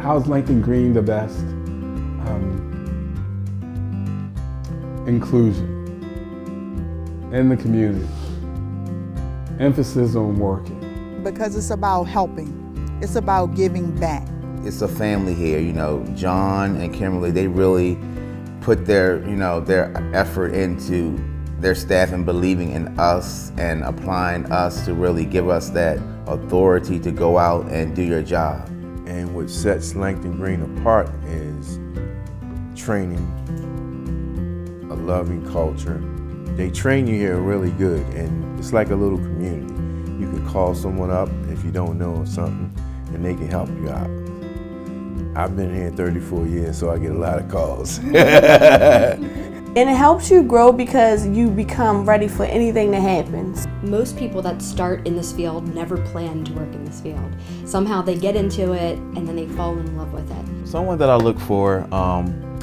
How's Langton Green the best? Inclusion in the community. Emphasis on working. Because it's about helping. It's about giving back. It's a family here, you know. John and Kimberly, they really put their effort into their staff and believing in us and applying us to really give us that authority to go out and do your job. And what sets Langton Green apart is training, a loving culture. They train you here really good, and it's like a little community. You can call someone up if you don't know something, and they can help you out. I've been here 34 years, so I get a lot of calls. And it helps you grow because you become ready for anything that happens. Most people that start in this field never plan to work in this field. Somehow they get into it and then they fall in love with it. Someone that I look for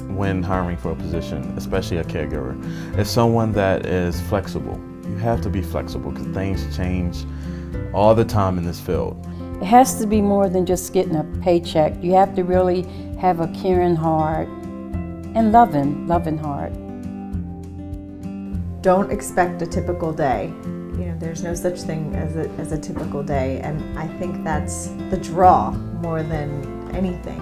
when hiring for a position, especially a caregiver, is someone that is flexible. You have to be flexible because things change all the time in this field. It has to be more than just getting a paycheck. You have to really have a caring heart and loving heart. Don't expect a typical day. You know, there's no such thing as a typical day, and I think that's the draw more than anything.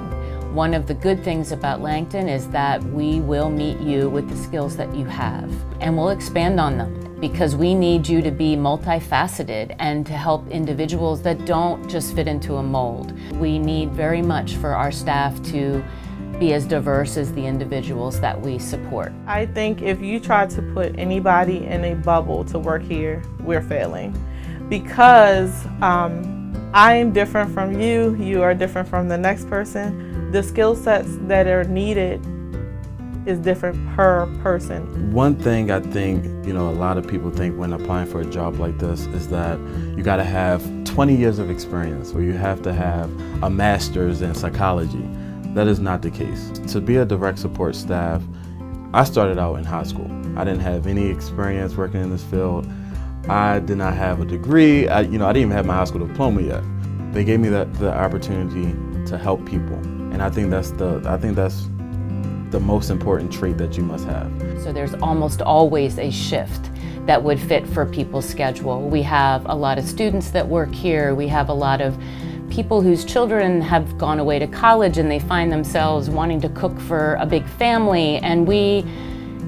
One of the good things about Langton is that we will meet you with the skills that you have, and we'll expand on them because we need you to be multifaceted and to help individuals that don't just fit into a mold. We need very much for our staff to be as diverse as the individuals that we support. I think if you try to put anybody in a bubble to work here, we're failing. Because I am different from you, you are different from the next person. The skill sets that are needed is different per person. One thing I think, a lot of people think when applying for a job like this is that you gotta have 20 years of experience or you have to have a master's in psychology. That is not the case. To be a direct support staff, I started out in high school. I didn't have any experience working in this field. I did not have a degree. I didn't even have my high school diploma yet. They gave me the opportunity to help people, and I think that's the most important trait that you must have. So there's almost always a shift that would fit for people's schedule. We have a lot of students that work here. We have a lot of people whose children have gone away to college and they find themselves wanting to cook for a big family, and we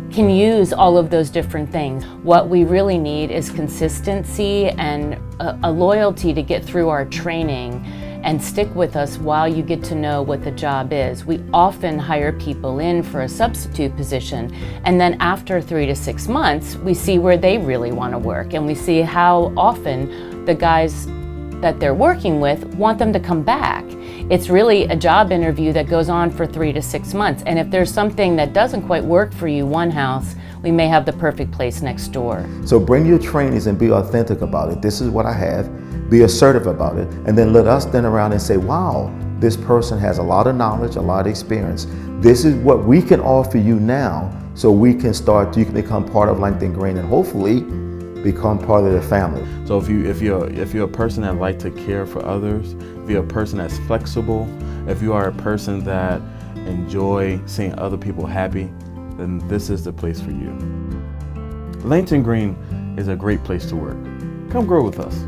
can use all of those different things. What we really need is consistency and a loyalty to get through our training and stick with us while you get to know what the job is. We often hire people in for a substitute position, and then after 3 to 6 months, we see where they really want to work, and we see how often the guys that they're working with want them to come back. It's really a job interview that goes on for 3 to 6 months, and if there's something that doesn't quite work for you one house, we may have the perfect place next door. So bring your trainings and be authentic about it. This is what I have. Be assertive about it, and then let us then around and say, wow, this person has a lot of knowledge, a lot of experience. This is what we can offer you now, so you can become part of Langton Green and hopefully become part of the family. So if you're a person that likes to care for others, if you're a person that's flexible, if you are a person that enjoy seeing other people happy, then this is the place for you. Langton Green is a great place to work. Come grow with us.